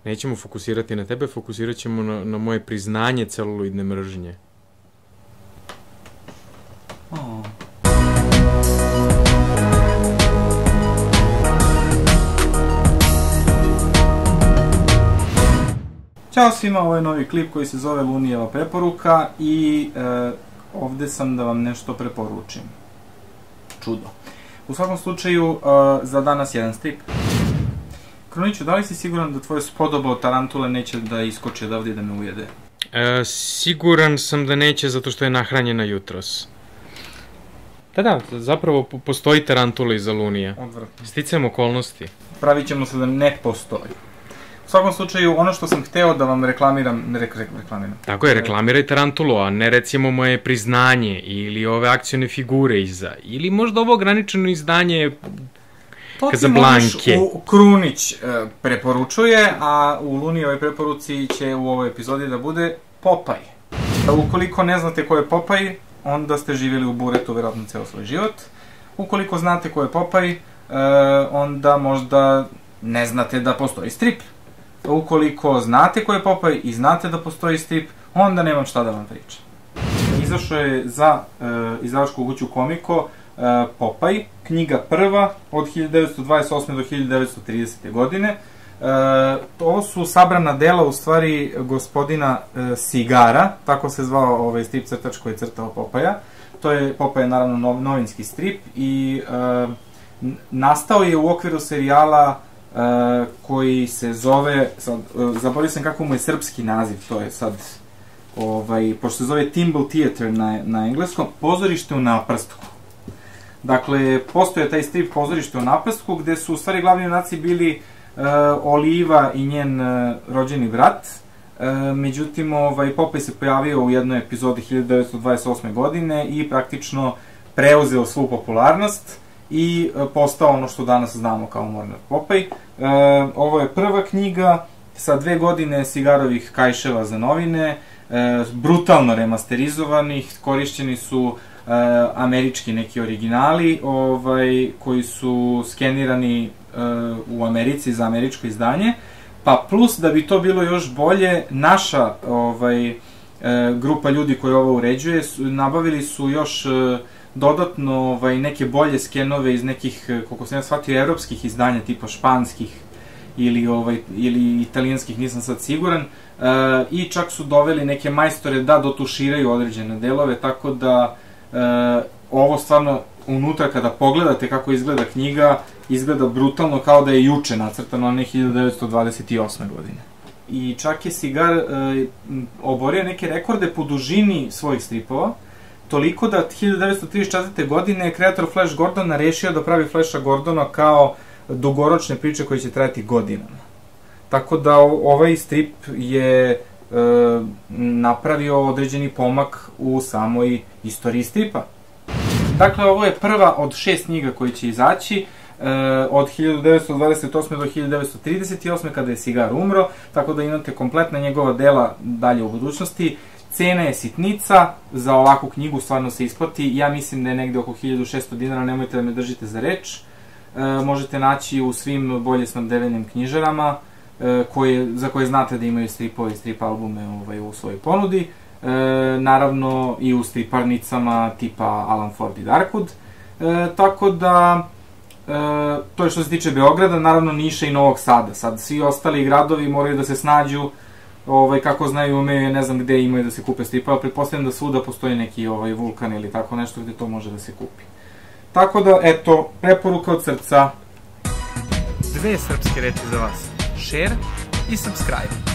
Nećemo fokusirati na tebe, fokusirat ćemo na moje priznanje celuloidne mržnje. Ćao svima, ovo je novi klip koji se zove Lunijeva preporuka i ovde sam da vam nešto preporučim. Čudo. U svakom slučaju, za danas jedan strip. Kruniću, da li si siguran da tvoje spodoba od tarantule neće da iskoči odavde i da me ujede? Siguran sam da neće zato što je nahranjena jutros. Da, zapravo postoji tarantula iza Lunija. Odvratno. Sticajem okolnosti. Pravit ćemo se da ne postoji. U svakom slučaju, ono što sam hteo da vam reklamiram... Tako je, reklamiraj tarantulu, a ne recimo moje priznanje ili ove akcione figure iza. Ili možda ovo ograničeno izdanje Kazablanke. To ti Krunić preporučuje, a u Lunijevoj preporuci će u ovoj epizodi da bude Popaj. Ukoliko ne znate ko je Popaj, onda ste živjeli u buretu verovatno ceo svoj život. Ukoliko znate ko je Popaj, onda možda ne znate da postoji strip. Ukoliko znate ko je Popaj i znate da postoji strip, onda nemam šta da vam pričam. Izašao je za izdavačku kuću Komiko Popaj, knjiga prva od 1928. do 1930. godine. Ovo su sabrana dela u stvari gospodina Sigara, tako se zvao ovaj strip crtač koji je crtao Popaja. Popaj je naravno novinski strip i nastao je u okviru serijala koji se zove, zaboravio sam kako mu je srpski naziv, to je sad, pošto se zove Timble Theater na engleskom, Pozorište u naprstku. Dakle, postoje taj strip Pozorište u naprstku, gde su u stvari glavni junaci bili Oliva i njen rođeni brat. Međutim, Popaj se pojavio u jednoj epizodi 1928. godine i praktično preuzeo svu popularnost i postao ono što danas znamo kao Mornar Popaj. Ovo je prva knjiga sa 2 godine Sigarovih kajševa za novine, brutalno remasterizovanih, korišćeni su američki neki originali koji su skenirani u Americi za američko izdanje, pa plus da bi to bilo još bolje, naša grupa ljudi koji ovo uređuje, nabavili su još dodatno neke bolje skenove iz nekih, koliko sam ja shvatio, evropskih izdanja, tipa španskih ili italijanskih, nisam sad siguran, i čak su doveli neke majstore da dotuširaju određene delove, tako da ovo stvarno unutra kada pogledate kako izgleda knjiga, izgleda brutalno kao da je juče nacrtano, a ne 1928. godine. I čak je Sigar oborio neke rekorde po dužini svojih stripova, toliko da 1934. godine je kreator Flash Gordona rešio da pravi Flasha Gordona kao dugoročne priče koje će trajati godinama. Tako da ovaj strip je napravio određeni pomak u samoj istoriji stripa. Dakle, ovo je prva od 6 knjiga koji će izaći od 1928. do 1938. kada je Sigar umro, tako da imate kompletna njegova dela dalje u budućnosti. Cena je sitnica, za ovakvu knjigu stvarno se isplati, ja mislim da je negde oko 1600 dinara, nemojte da me držite za reč. Možete naći u svim bolje snabdevenim knjižarama, za koje znate da imaju stripove i strip albume u svojoj ponudi. Naravno i u striparnicama tipa Alan Ford i Darkwood. Tako da, to je što se tiče Beograda, naravno Niša i Novog Sada. Sad svi ostali gradovi moraju da se snađu, kako znaju, umeju, ne znam gde imaju da se kupe stripova, pretpostavljam da svuda postoji neki Vulkan ili tako nešto gde to može da se kupi. Tako da, eto, preporuka od srca. 2 srpske reči za vas: share i subscribe.